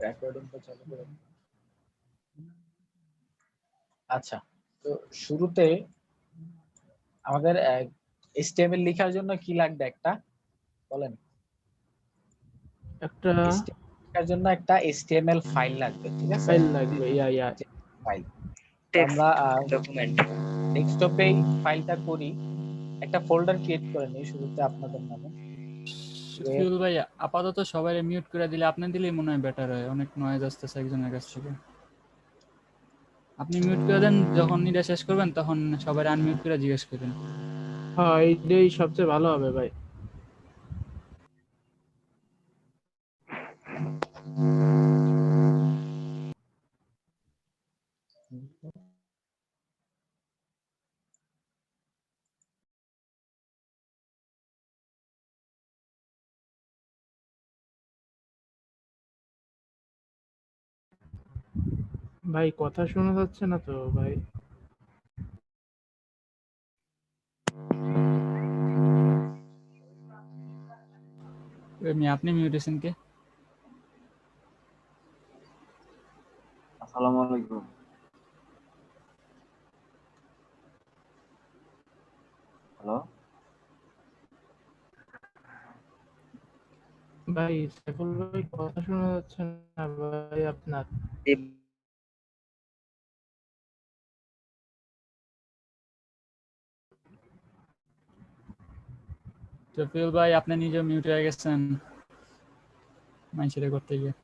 রেকর্ডিংটা চালু করে। আচ্ছা, তো শুরুতে আমাদের HTML লেখার জন্য কি লাগবে একটা বলেন? একটা HTML লেখার জন্য একটা HTML ফাইল লাগবে, ঠিক আছে? ফাইল লাগবে, ইয়া ফাইল। টেক্সট আমরা ডকুমেন্ট। ডেস্কটপে ফাইলটা করি, একটা ফোল্ডার ক্রিয়েট করে নিই শুরুতে আপনাদের নামে। সুফিউল ভাই আপাতত সবাই মিউট করে দিলে আপনি দিলেই মনে হয় বেটার হয়, অনেক নয়েজ আসতেছে একজনের কাছ থেকে। আপনি মিউট করে দেন, যখন এটা শেষ করবেন তখন সবাই আনমিউট করে জিজ্ঞেস করেন। হ্যাঁ, এইটাই সবচেয়ে ভালো হবে ভাই। ভাই কথা শোনা যাচ্ছে না তো ভাই। আপনি মিউটেশন কে? আসসালামু আলাইকুম। হ্যালো ভাই সাইফুল ভাই কথা শোনা যাচ্ছে না ভাই আপনার। সুফিউল ভাই আপনি নিজে মিউট হয়ে গেছেন মাইসেরে করতে গিয়ে।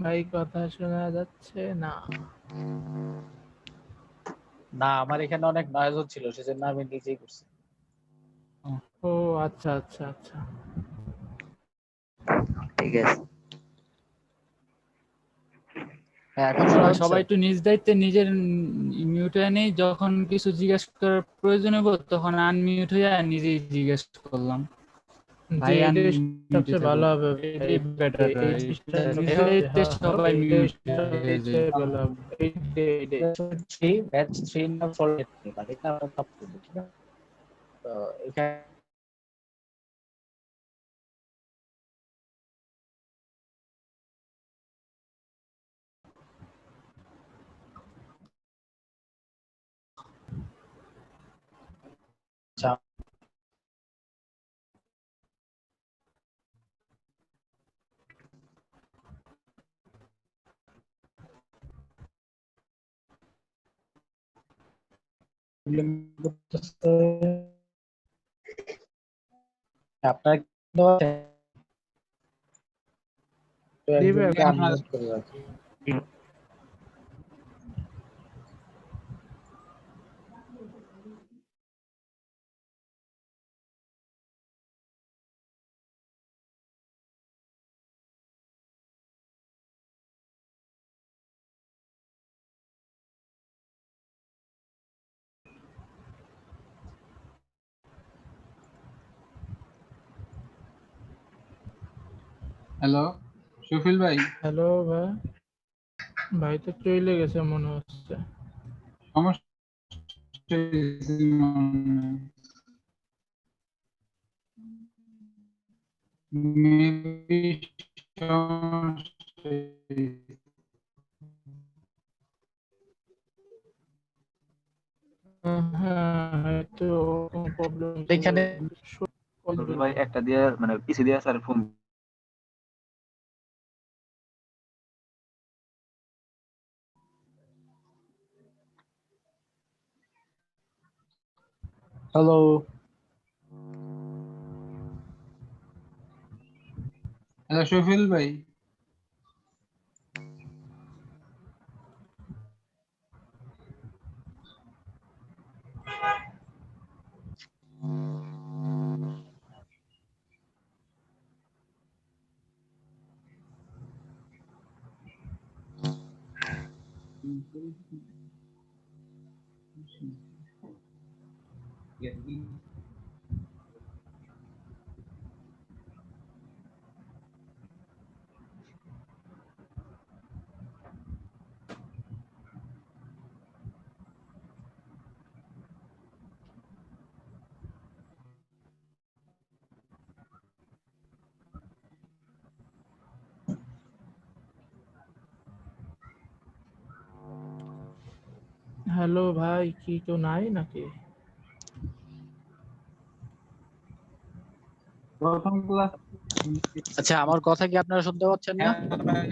ভাই কথা শোনা যাচ্ছে না। না, আমার এখানে অনেক নয়েজ হচ্ছিল, সেজন্য আমি নিজেই করছি। ও আচ্ছা আচ্ছা আচ্ছা, ঠিক আছে। হ্যাঁ, এখন শোনা যাচ্ছে? সবাই একটু নিজ দায়িত্বে নিজের মিউট হয়ে নেই, যখন কিছু জিজ্ঞেস করার প্রয়োজন হবে তখন আনমিউট হয়ে নিজেই জিজ্ঞেস করলাম। ভাই এটাই আনমিউটে সবচেয়ে ভালো থাকুন, হবে এটাই বেটার হয়। এই সিস্টেম নিজ দায়িত্বে সবাই মিউট হয়ে যায়। ভালো হবে। ব্যাচ 3 না 4 এটা আমরা টপ করব, ঠিক আছে? তো এখানে আপনার একজনকে আনমিউট করে রাখি। হ্যালো সুফিল ভাই। হ্যালো ভাই, ভাই তো চলে গেছে মনে হচ্ছে। সমস্যা মেবি হ্যাঁ হয়তো প্রবলেম এখানে ভাই একটা দিয়ে মানে পিসি দিয়ে sir phone. Hello, hello Sufil ভাই। হ্যালো ভাই, কি কেউ নাই নাকি? প্রথম ক্লাস। আচ্ছা, আমার কথা কি আপনারা শুনতে পাচ্ছেন না?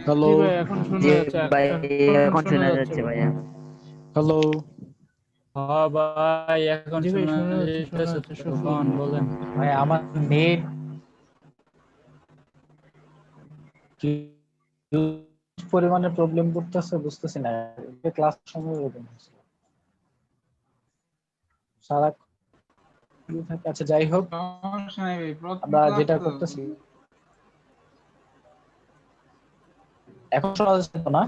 হ্যালো, জি ভাই, এখন শোনা জি যাচ্ছে। ভাই, এখন এখন শোনা শোনা যাচ্ছে যাচ্ছে ভাই। ভাইয়া। হ্যালো। হ্যাঁ ভাই, এখন জি ভাই, শোনা শোনা যাচ্ছে, শোনা যাইতেছে যাচ্ছে। তো, শফিক, কোন বলেন। ভাই আমার নেট কি পরিমাণে প্রবলেম করতেছে বুঝতেছি না। ক্লাস সময় এরকম হচ্ছে। সারা থাকে। আচ্ছা যাই হোক, সমস্যা নাই ভাই, প্রথম আমরা ক্লাস যেটা তো। করতেছি এখন শোনা যাচ্ছে তো না?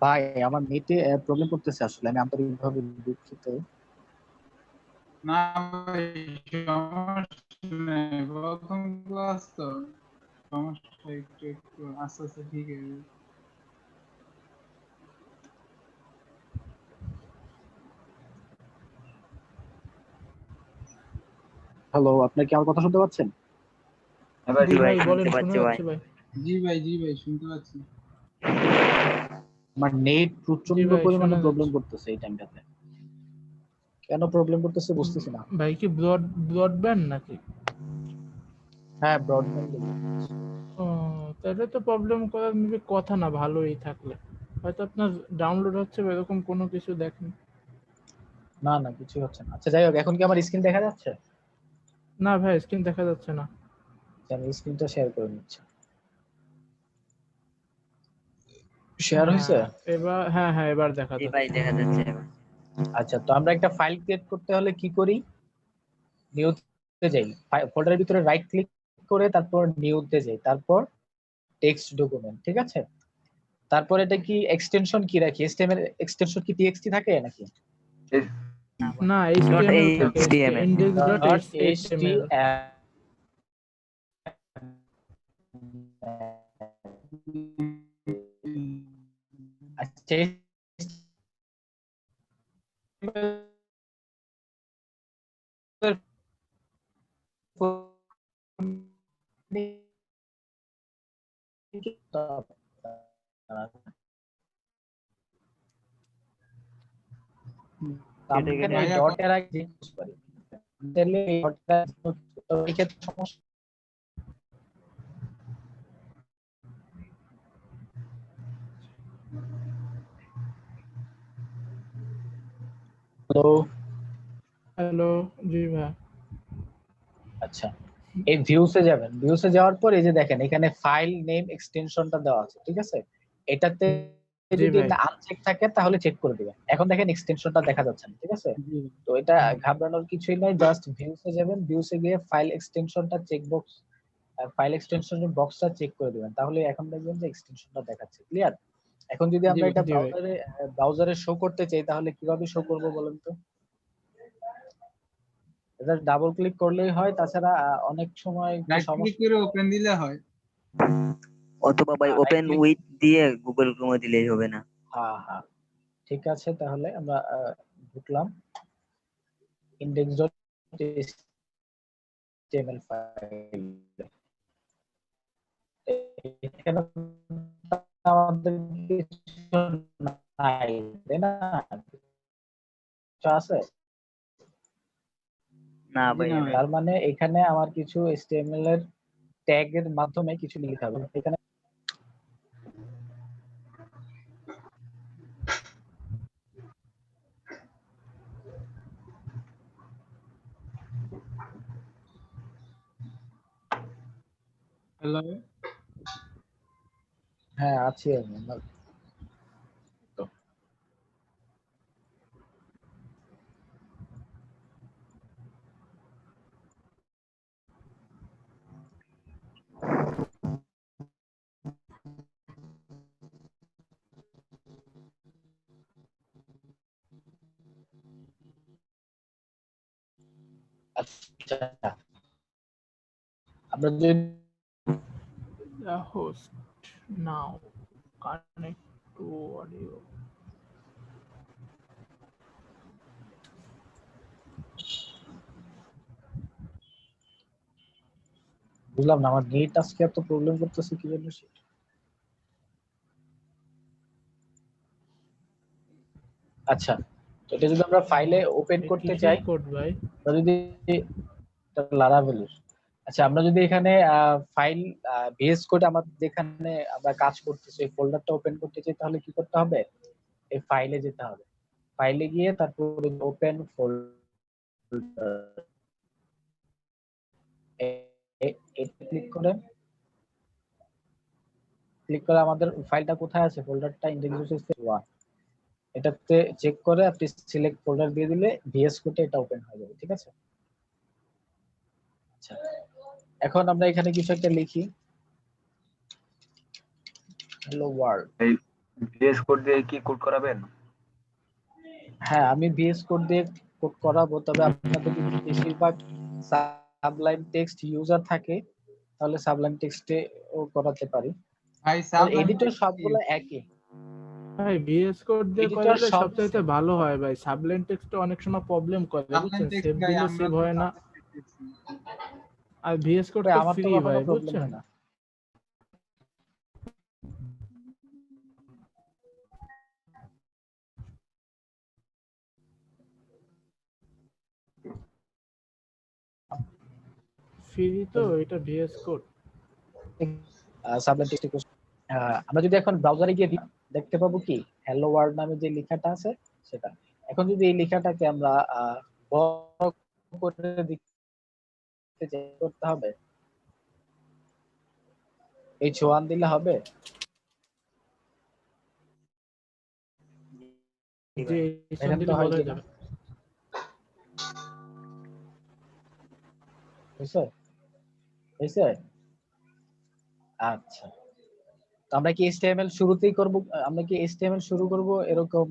ভাই আমার নেটে প্রবলেম করতেছে আসলে, আমি আন্তরিকভাবে দুঃখিত। না ভাই, সমস্যা নাই, প্রথম ক্লাস তো। সমস্যা একটু একটু আস্তে আস্তে ঠিক হয়ে যাবে। হ্যালো, আপনার কি আমার কথা শুনতে পাচ্ছেন? এবার জি জি ভাই, ভাই, বলেন, শুনতে শোনা পাচ্ছি ভাই। যাচ্ছে ভাই। জি ভাই শুনতে পাচ্ছি। আমার নেট জি প্রচন্ড ভাই, পরিমাণে শোনা প্রবলেম যাচ্ছে। করতেছে এই টাইমটাতে। কেন প্রবলেম করতেছে বুঝতেছি না। ভাই কি ব্রডব্যান্ড নাকি? হ্যাঁ, ব্রডব্যান্ড। ও, তাহলে তো প্রবলেম করার মেবি কথা না, ভালোই থাকলে। হয়তো আপনার ডাউনলোড হচ্ছে বা এরকম কোনো কিছু দেখেন। না না, কিছু হচ্ছে না। আচ্ছা যাই হোক, এখন কি আমার স্ক্রিন দেখা যাচ্ছে? না ভাই, স্ক্রিন দেখা যাচ্ছে না। আচ্ছা, আমি স্ক্রিনটা শেয়ার করে নিচ্ছি। শেয়ার হয়েছে? হ্যাঁ, এবার, হ্যাঁ হ্যাঁ, এবার দেখা জি ভাই, যাচ্ছে। দেখা যাচ্ছে এবার। আচ্ছা, তো আমরা একটা ফাইল ক্রিয়েট করতে হলে কি করি? নিউতে যাই, ফোল্ডারের ভিতরে রাইট ক্লিক করে তারপর নিউতে যাই, তারপর টেক্সট ডকুমেন্ট, ঠিক আছে? তারপর এটা কি এক্সটেনশন কি রাখি? এসটিএমএল এক্সটেনশন কি টিএক্সটি থাকে নাকি? না ভাই, না, ডট এইচটিএমএল থাকে, HTML. index dot dot HTML. আচ্ছা, আমরা কেটে এখানে কেটে ভাইয়া ডট এর আগে ইউজ করি, তাহলে এই ডটটা এই ক্ষেত্রে সমস্যা হলো। হ্যালো, জি ভাই। আচ্ছা, এই ভিউসে যাবেন, ভিউসে যাওয়ার পর এই যে দেখেন এখানে ফাইল নেম এক্সটেনশনটা দেওয়া আছে, ঠিক আছে? এটাতে জি যদি ভাই। আনচেক থাকে তাহলে চেক করে দিবেন। এখন দেখেন এক্সটেনশনটা দেখা যাচ্ছে না, ঠিক আছে? জি তো এটা ঘাবড়ানোর কিছুই নাই, জাস্ট ভিউসে যাবেন, ভিউসে গিয়ে ফাইল এক্সটেনশনটা চেক বক্স, ফাইল এক্সটেনশনের বক্সটা চেক করে দিবেন, তাহলে এখন দেখবেন যে এক্সটেনশনটা দেখাচ্ছে। ক্লিয়ার? এখন যদি জি আমরা ভাই। এটা জি ভাই। ব্রাউজারে শো করতে চাই তাহলে কিভাবে শো করব বলেন তো? এটা ডাবল ক্লিক করলেই হয়, তাছাড়া অনেক সময় একটু রাইট ক্লিক সমস্যা। করে ওপেন দিলে হয়। অথবা ভাই রাইট ওপেন ক্লিক, উইথ দিয়ে গুগল ক্রোমে দিলেই হবে না? হ্যাঁ হ্যাঁ, ঠিক আছে, তাহলে আমরা ঢুকলাম index.html ফাইল। এখানে আমাদের কিছু নাই, তাই না? কিছু আছে? না জি ভাই, না আমি ভাই। তার মানে এখানে আমার কিছু HTML এর ট্যাগ এর মাধ্যমে কিছু লিখতে হবে এখানে। হ্যালো। হ্যাঁ, আছি আমি। তো আচ্ছা, আমরা যদি The host now connect to audio. বুঝলাম না, আমার নেট আজকে এত প্রবলেম করতেছে কি জন্য সেটা। আচ্ছা, তো এটা যদি আমরা ফাইলে ওপেন করতে চাই, কোড ভাই আমরা যদি লারাভেলের, আচ্ছা আমরা যদি এখানে ফাইল ভিএস কোড আমাদের যেখানে আমরা কাজ করতেছি এই ফোল্ডারটা ওপেন করতে চাই, তাহলে কি করতে হবে? এই ফাইলে যেতে হবে, ফাইলে গিয়ে তারপর ওপেন ফোল্ডার ক্লিক করেন। ক্লিক করে আমাদের ফাইলটা কোথায় আছে, ফোল্ডারটা index.1, এটাতে চেক করে আপনি সিলেক্ট ফোল্ডার দিয়ে দিলে ভিএস কোডে এটা ওপেন হয়ে যাবে। ঠিক আছে, আচ্ছা এখন আমরা এখানে কিছু একটা লিখি, হ্যালো ওয়ার্ল্ড। এই ভিএস কোড দিয়ে কি কোড করাবেন? হ্যাঁ, আমি ভিএস কোড দিয়ে কোড করাবো, তবে আপনাদের যদি বেশিরভাগ সাবলাইম টেক্সট ইউজার থাকে তাহলে সাবলাইম টেক্সটে ও করাতে পারি। ভাই এডিটর সবগুলো একই। ভাই ভিএস কোড দিয়ে Editor করলে সব সবচাইতে ভালো হয় ভাই। সাবলাইম টেক্সট অনেক সময় প্রবলেম করে, বুঝছেন? সেভ দিলে সেভ হয় না, আর ভিএস কোড ভাই তো আমার তো ফ্রি কখনো ভাই, প্রবলেম বুঝছেন? হয় না। ফ্রি তো এটা ভিএস কোড। সাবলাইম টেক্সট আমরা যদি এখন ব্রাউজারে গিয়ে দেখতে পাবো কি হ্যালো ওয়ার্ল্ড নামে যে লেখাটা আছে সেটা। এখন যদি এই লেখাটাকে আমরা বড় করে দিতে চাই, করতে হবে H1 দিলে হবে। যে এখানে দিলে তো হয় বলা কিনা, যাবে। বুঝছো? হয়েছে? আচ্ছা, তো আমরা কি HTML শুরুতেই করব, আমরা কি HTML শুরু করব এরকম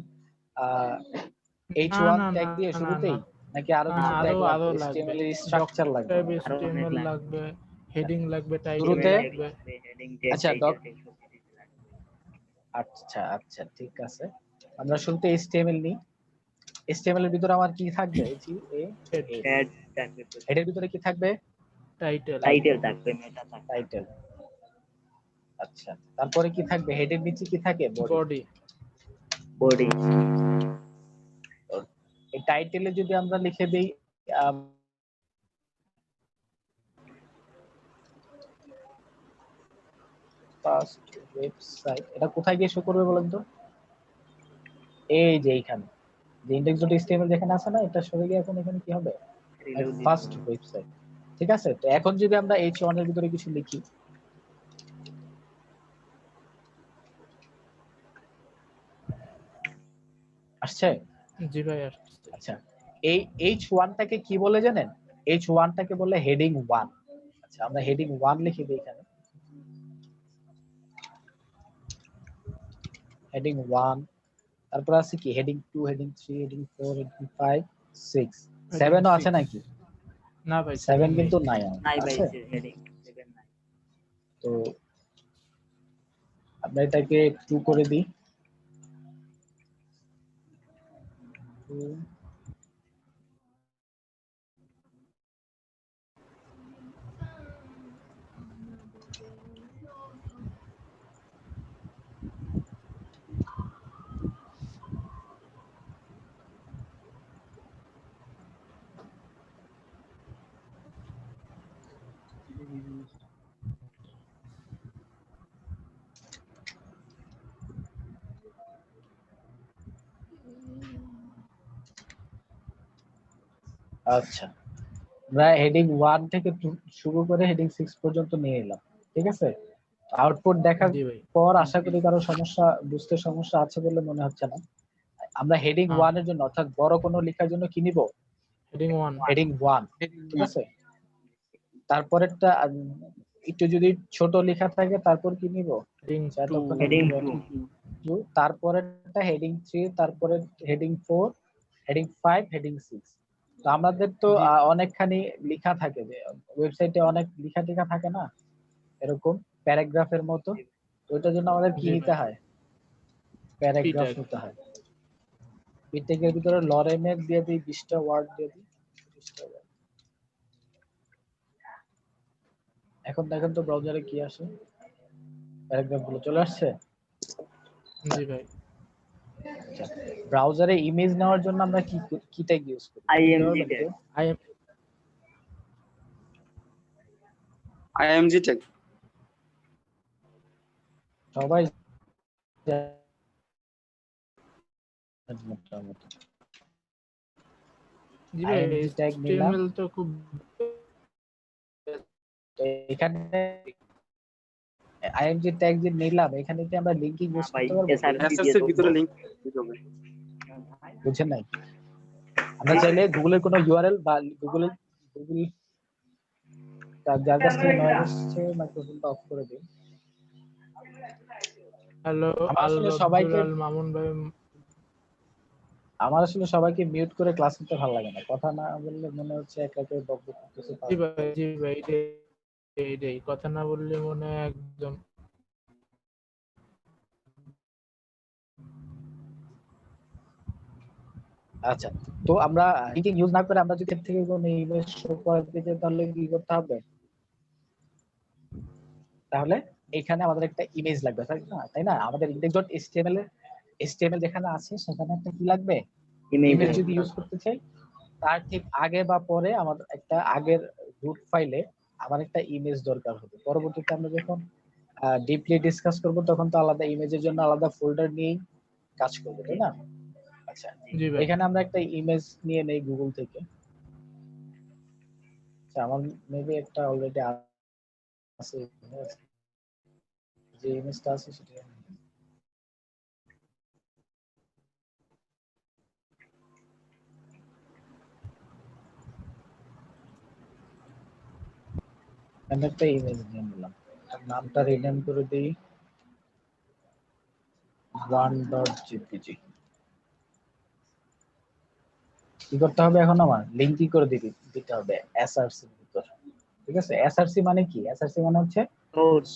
H1 না, ট্যাগ না, দিয়ে না, শুরুতেই, না। নাকি আরো কিছু ট্যাগ আরো লাগবে? লাগবে। HTML এর স্ট্রাকচার লাগবে, HTML লাগবে, হেডিং লাগবে, টাইটেল শুরুতে? লাগবে। আচ্ছা আচ্ছা আচ্ছা ঠিক আছে, আমরা শুরুতে HTML নিই। HTML এর ভিতরে আমার কি থাকবে? হেডের ভিতরে কি থাকবে? Title title. আচ্ছা, তারপরে কি থাকবে? হেডের নিচে কি থাকে? বডি। এই টাইটেলে যদি আমরা লিখে দেই ফার্স্ট ওয়েবসাইট, এটা কোথায় গিয়ে শো করবে বলেন তো? এই যে এইখানে, যে index.html যেখানে আছে না, এটা সরে গিয়ে এখন এখানে কি হবে? First website. ঠিক আছে, তো এখন যদি আমরা H1 এর ভিতরে কিছু লিখি, আসছে? জি ভাই আসছে। আচ্ছা, এই H1 টাকে কি বলে জানেন? H1 টাকে বলে হেডিং 1। আচ্ছা, আমরা হেডিং 1 লিখে দিই এখানে, হেডিং 1, তারপর আছে কি হেডিং 2, হেডিং 3, হেডিং 4, হেডিং 5, 6, 7 ও আছে নাকি? না ভাই 7 কিন্তু নাই আছে। তো আমরা এটাকে 2 করে দিই। আচ্ছা, আমরা হেডিং 1 থেকে শুরু করে হেডিং 6 পর্যন্ত নিয়ে এলাম। ঠিক আছে, আউটপুট দেখার জি ভাই। পর আশা করি কারো সমস্যা বুঝতে সমস্যা আছে বলে মনে হচ্ছে না। আমরা হেডিং 1 এর জন্য, অর্থাৎ বড় কোনো লেখার জন্য কি নিব? হেডিং 1। হেডিং 1, ঠিক আছে। তারপরেরটা একটু যদি ছোট লেখা থাকে তারপর কি নিব? হেডিং 2, তারপরেরটা হেডিং 3, তারপরে হেডিং 4, হেডিং 5, হেডিং 6। তো আমাদের তো অনেকখানি লেখা থাকে, যে ওয়েবসাইটে অনেক লেখা টেখা থাকে না এরকম প্যারাগ্রাফের মতো, তো ওইটার জন্য আমাদের কি জি নিতে ভাই। হয়, প্যারাগ্রাফ P-tag। নিতে হয়। পিটেকের ভিতরে লরেনের দিয়ে দিই 20টা ওয়ার্ড দিয়ে দিই, 20টা word। এখন দেখেন তো ব্রাউজারে কি আসে, প্যারাগ্রাফ গুলো চলে আসছে। জি ভাই। আচ্ছা, ব্রাউজারে ইমেজ নেওয়ার জন্য আমরা কি ট্যাগ ইউজ করি? IMG বলতে পারবেন tag। কেউ? IMG tag। সবাই মোটামুটি জি ভাই, IMG ট্যাগ নিলাম। HTML তো খুব তো এখানে IMG ট্যাগ যে নিলাম, এখানে কি আমরা লিংকিং ইউজ ভাই করতে পারবো? SRC SRC দিয়ে এর ভিতরে দেবো। লিংক দিতে হবে। বুঝছেন নাই? আমরা চাইলে গুগলের কোনো ইউআরএল বা গুগল যার কাছ থেকে নয়েজ আসছে মাইক্রোফোনটা অফ করে দিন। হ্যালো আমার আল আসলে আব্দুল সবাইকে আল মামুন ভাই। সবাইকে মিউট করে ক্লাস নিতে ভালো লাগে না, কথা না বললে মনে হচ্ছে একা একা বকবক করতেছে। জি ভাই এই কথা না বললে মনে হয় একদম। আচ্ছা, তো আমরা লিংকিং ইউজ না করে আমরা যদি এর থেকে কোনো ইমেজ শো করাতে চাই তাহলে কি করতে হবে? তাহলে এখানে আমাদের একটা ইমেজ লাগবে, তাই না? আমাদের index.html এর HTML যেখানে আছে সেখানে একটা কি লাগবে, ইমেজ যদি ইউজ করতে চাই তার ঠিক আগে বা পরে আমাদের একটা আগের রুট ফাইলে আমার একটা ইমেজ দরকার হবে। পরবর্তীতে আমরা যখন ডিপলি ডিসকাস করব তখন তো আলাদা ইমেজের জন্য আলাদা ফোল্ডার নিয়ে কাজ করব, তাই না? আচ্ছা, জি ভাই। এখানে আমরা একটা ইমেজ নিয়ে নেই গুগল থেকে। আচ্ছা, আমার মেবি একটা অলরেডি আছে, যে ইমেজটা আছে সেটা আমি একটা ইমেজ নিয়ে নিলাম, নামটা রিনেম করে দিই 1.jpg। কি করতে হবে এখন? আমার লিংক কি করে দিতে হবে এসআরসি এর ভিতর। ঠিক আছে, এসআরসি মানে কি? এসআরসি মানে হচ্ছে সোর্স।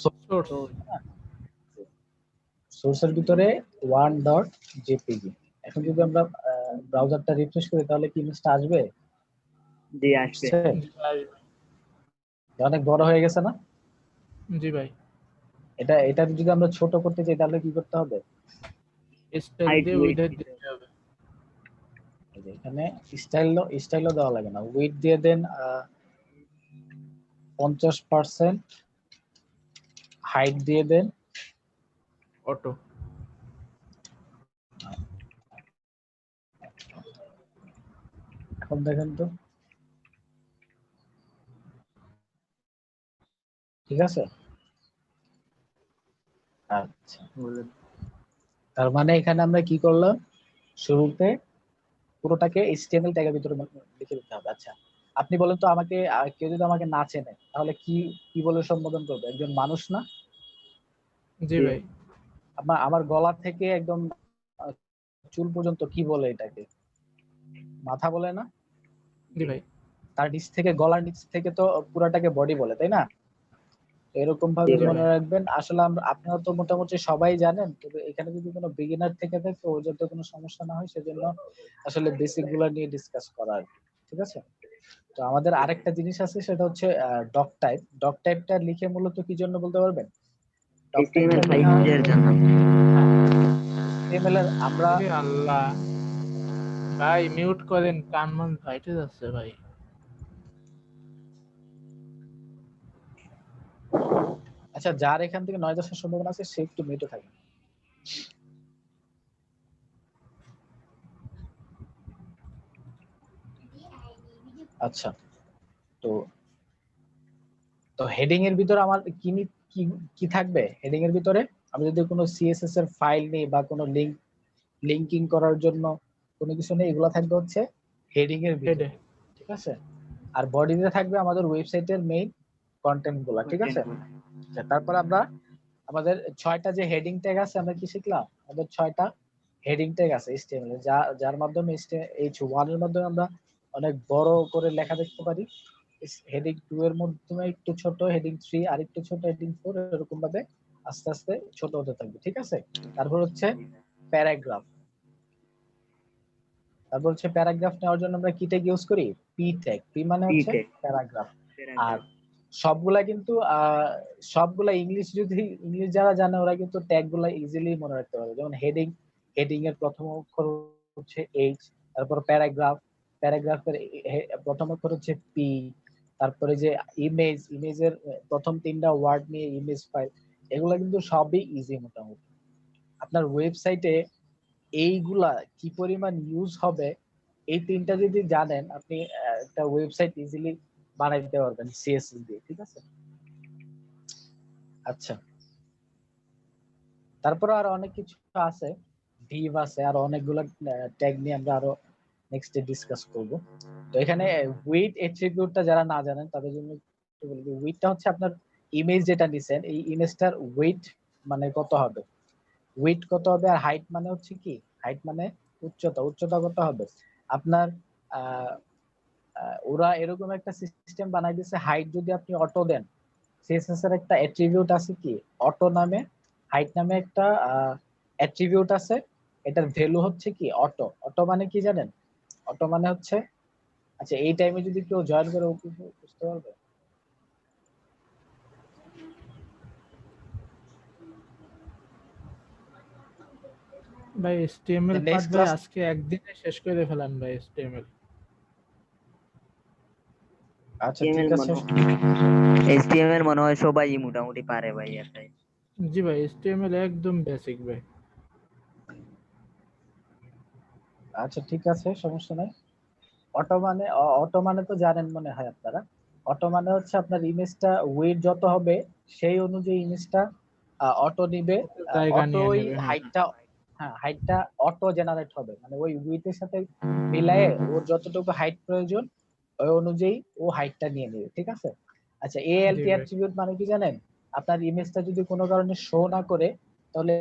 সোর্সের ভিতরে 1.jpg। এখন যদি আমরা ব্রাউজারটা রিফ্রেশ করি তাহলে কি ইমেজটা আসবে? জি আসবে। অনেক বড় হয়ে গেছে না? জি ভাই। এটা যদি আমরা ছোট করতে চাই তাহলে কি করতে হবে? স্টাইল দিয়ে উইডথ দিতে হবে। এখানে স্টাইলও দেওয়া লাগে না, উইড দিয়ে দেন 50%, হাইট দিয়ে দেন অটো। এখন দেখেন তো, ঠিক আছে? আচ্ছা, তার মানে এখানে আমরা কি করলাম, শুরুতে পুরোটাকে HTML ট্যাগের ভিতরে লিখে দিতে হবে। আচ্ছা, আপনি বলেন তো আমাকে, কেউ যদি আমাকে না চেনে তাহলে কি বলে সম্বোধন করবে? একজন মানুষ না? জি ভাই। আমার গলা থেকে একদম চুল পর্যন্ত কি বলে এটাকে? মাথা বলে না? জি ভাই। তার নিচ থেকে, গলার নিচ থেকে তো পুরাটাকে বডি বলে, তাই না? এরকম ভাবে মনে রাখবেন। আসলে আপনারা তো মোটামুটি সবাই জানেন, তবে এখানে যদি কোনো বিগিনার থেকে থাকে ওর যাতে কোনো সমস্যা না হয় সেজন্য আসলে বেসিক গুলো নিয়ে ডিসকাস করা আর কি। ঠিক আছে, তো আমাদের আরেকটা জিনিস আছে, সেটা হচ্ছে ডক টাইপ। ডক টাইপটা লিখে মূলত কি জন্য বলতে পারবেন? ডক HTML টাইপটা সাইজের জন্য। HTML এর আমরা আল্লাহ ভাই মিউট করেন, কান মান ফাইটে যাচ্ছে ভাই। আচ্ছা, যার এখান থেকে নয়েজ আসার সম্ভাবনা আছে সে একটু মিউটে থাকে। আচ্ছা, তো হেডিং এর ভিতরে আমার কি থাকবে? হেডিং এর ভিতরে আমি যদি কোনো সিএসএস এর ফাইল নেই বা কোনো লিংকিং করার জন্য কোনো কিছু নেই, এগুলো থাকবে হচ্ছে হেডিং এর ভিতরে। ঠিক আছে, আর বডিতে থাকবে আমাদের ওয়েবসাইটের মেইন কন্টেন্ট গুলো। ঠিক আছে, তারপর আমরা আমাদের 6টা যে হেডিং ট্যাগ আছে, আমরা কি শিখলাম? আমাদের 6টা হেডিং ট্যাগ আছে HTML এর, যার মাধ্যমে H1 এর মাধ্যমে আমরা অনেক বড় করে লেখা দেখতে পারি। হেডিং 2 এর মাধ্যমে একটু ছোট, হেডিং 3 আর একটু ছোট, হেডিং 4 এরকম ভাবে আস্তে আস্তে ছোট হতে থাকবে, ঠিক আছে? তারপর হচ্ছে প্যারাগ্রাফ। তারপর হচ্ছে প্যারাগ্রাফ নেওয়ার জন্য আমরা কি ট্যাগ ইউজ করি? P tag. পি মানে হচ্ছে P tag। প্যারাগ্রাফ। আর সবগুলা কিন্তু সবগুলা ইংলিশ, যদি ইংলিশ যারা জানে ওরা কিন্তু ট্যাগ গুলা ইজিলি মনে রাখতে পারবে। যেমন হেডিং, হেডিং এর প্রথম অক্ষর হচ্ছে এইচ, তারপর প্যারাগ্রাফ, প্যারাগ্রাফের প্রথম অক্ষর হচ্ছে পি, তারপরে যে ইমেজ, ইমেজের প্রথম 3টা ওয়ার্ড নিয়ে ইমেজ ফাইল, এগুলা কিন্তু সবই ইজি মোটামুটি। আপনার ওয়েবসাইটে এইগুলা কি পরিমাণ ইউজ হবে, এই 3টা যদি জানেন আপনি একটা ওয়েবসাইট ইজিলি বানাই দিতে পারবেন সিএসএস দিয়ে, ঠিক আছে? আচ্ছা, তারপরে আরো অনেক কিছু আছে, ডিভ আছে, আর অনেকগুলো ট্যাগ নিয়ে আমরা আরো নেক্সটে ডিসকাস করব। তো এখানে উইথ অ্যাট্রিবিউটটা যারা না জানেন তাদের জন্য একটু বলি। উইথটা হচ্ছে আপনার ইমেজ যেটা নিছেন, এই ইমেজটার উইথ মানে কত হবে, উইথ কত হবে। আর হাইট মানে হচ্ছে কি, হাইট মানে উচ্চতা, উচ্চতা কত হবে আপনার। ওরা এরকম একটা সিস্টেম বানাই দিয়েছে, হাইট যদি আপনি অটো দেন, সিএসএস এর একটা অ্যাট্রিবিউট আছে কি অটো নামে, হাইট নামে একটা অ্যাট্রিবিউট আছে, এটার ভ্যালু হচ্ছে কি অটো। অটো মানে কি জানেন? অটো মানে হচ্ছে, আচ্ছা এই টাইমে যদি কেউ জয়েন করে ও কি বুঝতে পারবে? ভাই HTML Next পার্ট ভাই class- আজকে একদিনে শেষ করে ফেলান ভাই HTML। আচ্ছা ঠিক আছে, HTML মনে হয় সবাই মোটামুটি পারে ভাই এটাই। জি ভাই HTML একদম বেসিক ভাই। আচ্ছা ঠিক আছে, সমস্যা নাই। অটো মানে তো জানেন মনে হয় আপনারা। অটো মানে হচ্ছে আপনার ইমেজটা ওয়েট যত হবে সেই অনুযায়ী ইমেজটা অটো নিবে। জায়গা নিয়ে অটোই নেবে, হ্যাঁ। হাইটটা, হ্যাঁ হাইটটা অটো জেনারেট হবে, মানে ওই উইথের সাথে মিলায়ে ওর যতটুকু হাইট প্রয়োজন ওই অনুযায়ী ও হাইটটা নিয়ে নেবে, ঠিক আছে? আচ্ছা, জি এএলটি ভাই। অ্যাট্রিবিউট মানে কি জানেন? আপনার ইমেজটা যদি কোনো কারণে শো না করে তাহলে